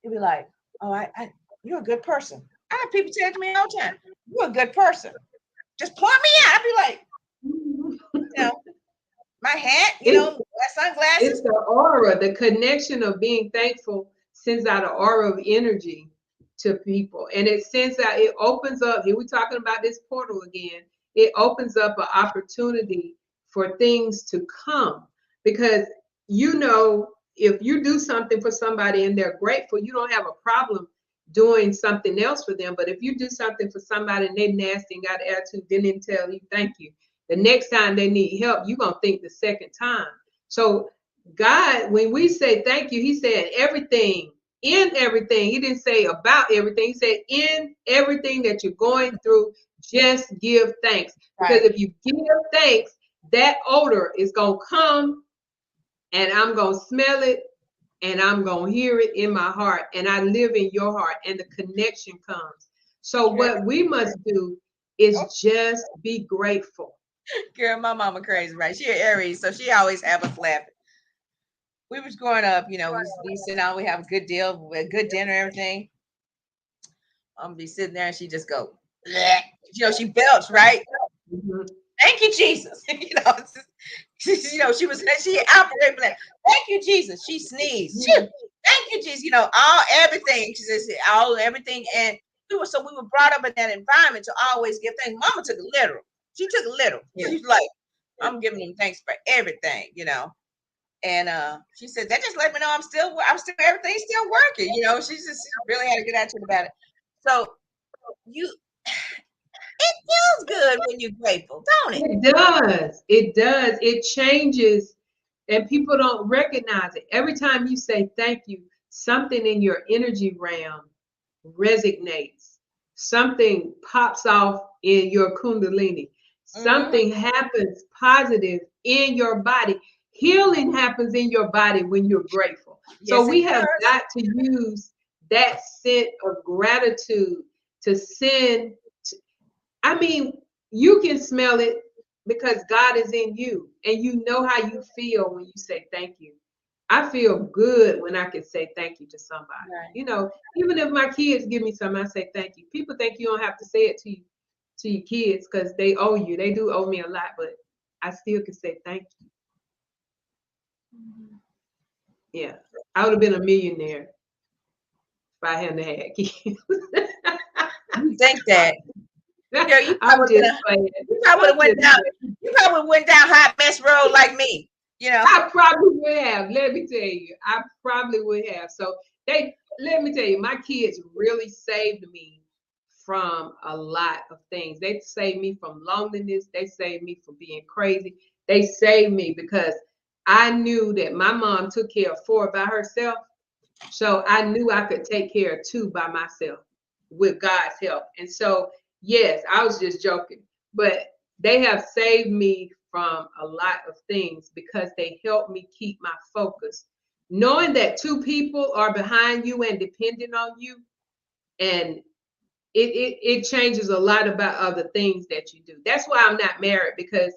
You'll be like, oh, I you're a good person. I have people say it to me all the time. You're a good person. Just point me out. I'd be like, my hat, my It's sunglasses. the aura, the connection of being thankful sends out an aura of energy to people. And it sends out, it opens up, here we're talking about this portal again. It opens up an opportunity for things to come. Because if you do something for somebody and they're grateful, you don't have a problem doing something else for them. But if you do something for somebody and they nasty and got attitude, then they tell you thank you. The next time they need help, you're going to think the second time. So God, when we say thank you, He said everything, in everything. He didn't say about everything. He said in everything that you're going through, just give thanks. Because if you give thanks, that odor is going to come and I'm going to smell it and I'm going to hear it in my heart. And I live in your heart and the connection comes. So what we must do is just be grateful. Girl, my mama crazy, right? She an Aries, so she always have us laughing. We was growing up, we sit down, we have a good deal, a good dinner, everything. I'm gonna be sitting there and she just go, bleh. She belched, right? Mm-hmm. Thank you, Jesus. She operated like, thank you, Jesus. She sneezed. Thank you, Jesus. All everything. She says everything. And we were brought up in that environment to always give thanks. Mama took it literal. She took it literal. She was like, I'm giving him thanks for everything, you know. And she said, that just let me know I'm still, everything's still working. You know, she really had a good attitude about it. So it feels good when you're grateful, don't it? It does. It does. It changes, and people don't recognize it. Every time you say thank you, something in your energy realm resonates. Something pops off in your kundalini. Something happens positive in your body. Healing happens in your body when you're grateful. Yes, so we have got to use that scent of gratitude to send. I mean, you can smell it because God is in you, and you know how you feel when you say thank you. I feel good when I can say thank you to somebody. Right. You know, even if my kids give me something, I say thank you. People think you don't have to say it to your kids because they owe you. They do owe me a lot, but I still can say thank you. Yeah, I would have been a millionaire if I hadn't had kids. You think that? Yeah, you I'm probably just playing. You probably went down hot mess road like me. You know, I probably would have. Let me tell you, I probably would have. So let me tell you, my kids really saved me from a lot of things. They saved me from loneliness. They saved me from being crazy. They saved me because I knew that my mom took care of 4 by herself. So I knew I could take care of 2 by myself with God's help. And so, yes, I was just joking, but they have saved me from a lot of things because they helped me keep my focus. Knowing that 2 people are behind you and depending on you, and it changes a lot about other things that you do. That's why I'm not married, because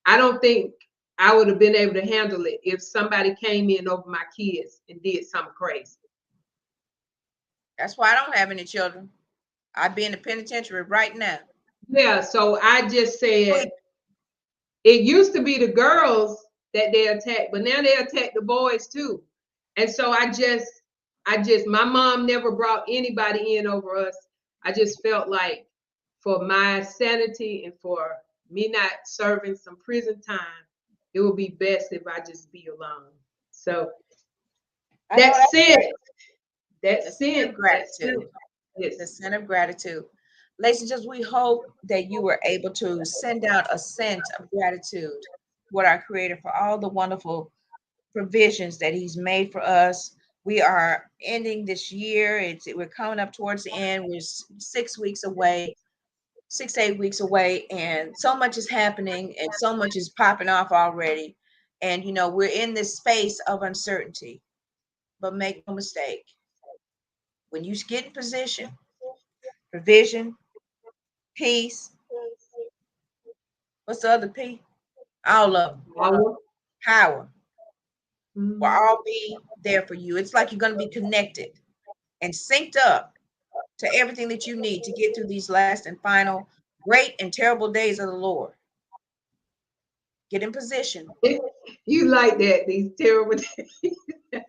I don't think I would have been able to handle it if somebody came in over my kids and did something crazy. that's why I don't have any children. I'd be in the penitentiary right now. Yeah, so I just said, it used to be the girls that they attack, but now they attack the boys too. And so my mom never brought anybody in over us. I just felt like for my sanity and for me not serving some prison time, it would be best if I just be alone. So that's it. That's it. Gratitude. Yes. The scent of gratitude. Ladies and gentlemen, we hope that you were able to send out a scent of gratitude toward our Creator for all the wonderful provisions that He's made for us. We are ending this year. We're coming up towards the end. We're 6 weeks away, 6 to 8 weeks away, and so much is happening and so much is popping off already. And you know, we're in this space of uncertainty. But make no mistake, when you get in position, provision, peace, what's the other P? All of them. Power will all be there for you. It's like you're going to be connected and synced up to everything that you need to get through these last and final great and terrible days of the Lord. Get in position. You like that, these terrible days. Great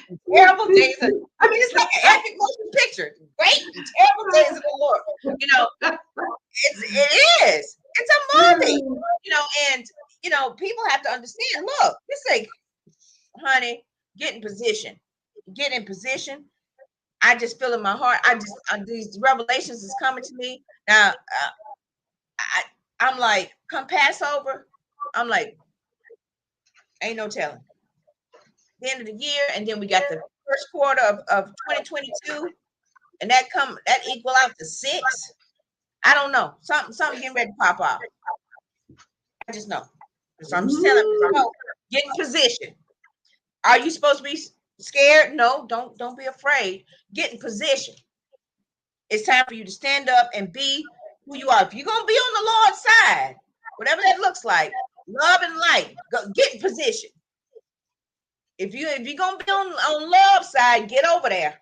and terrible days. I mean, it's like an epic motion picture. Great and terrible days of the Lord. You know, it is. It's a movie. You know, and you know, people have to understand. Look, this like, honey, get in position. Get in position. I just feel in my heart. These revelations is coming to me now. I'm like, come Passover. I'm like, ain't no telling. The end of the year, and then we got the first quarter of 2022, and that equal out to 6. I don't know. Something getting ready to pop off. I just know. So I'm just telling you, get in position. Are you supposed to be scared? No, don't be afraid. Get in position. It's time for you to stand up and be who you are. If you're gonna be on the Lord's side, whatever that looks like, love and light, get in position. If you're gonna be on love's side, get over there.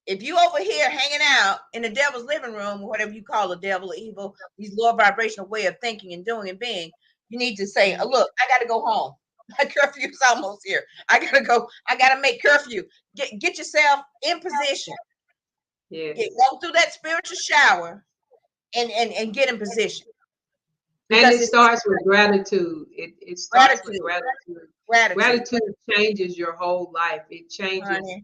If you over here hanging out in the devil's living room, or whatever you call the devil or evil, these low vibrational way of thinking and doing and being, you need to say, look, I gotta go home. My curfew's almost here. I gotta go. I gotta make curfew. Get yourself in position. Yeah. Go through that spiritual shower and get in position. And it starts with gratitude. It starts with gratitude. Gratitude changes your whole life. It changes. Honey.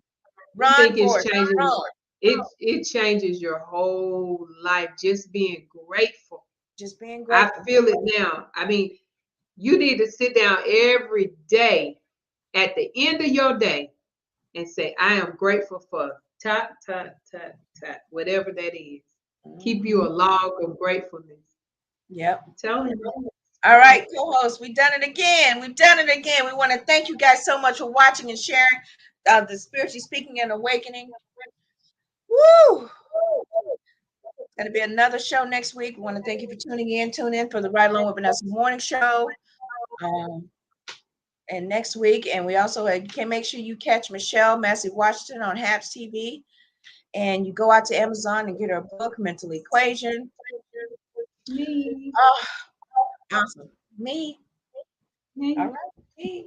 It changes your whole life. Just being grateful. Just being grateful. I feel it now. I mean, you need to sit down every day at the end of your day and say, I am grateful for whatever that is. Keep you a log of gratefulness. Yep. Tell him. All right, co-host, we've done it again. We want to thank you guys so much for watching and sharing the Spiritually Speaking and Awakening. Woo! Going to be another show next week. We want to thank you for tuning in. Tune in for the Right Along with Vanessa morning show. And next week, and we also can make sure you catch Michelle Massey Washington on HAPS TV, and you go out to Amazon and get her book, Mental Equation. Me. Oh, awesome. Me. All right. Me.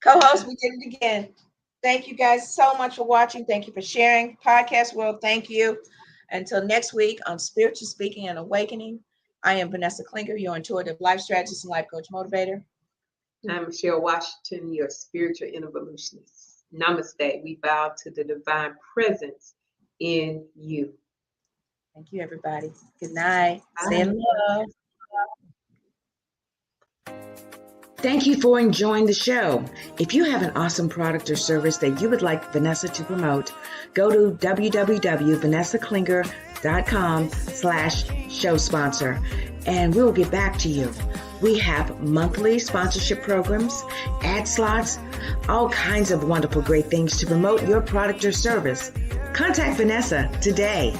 Co-host, we did it again. Thank you guys so much for watching. Thank you for sharing. Podcast world, thank you. Until next week on Spiritually Speaking and Awakening, I am Vanessa Klinger, your intuitive life strategist and life coach motivator. I'm Michelle Washington, your spiritual evolutionist. Namaste. We bow to the divine presence in you. Thank you, everybody. Good night. Stay in love. Thank you for enjoying the show. If you have an awesome product or service that you would like Vanessa to promote, go to www.vanessaklinger.com/show sponsor, and we'll get back to you. We have monthly sponsorship programs, ad slots, all kinds of wonderful, great things to promote your product or service. Contact Vanessa today.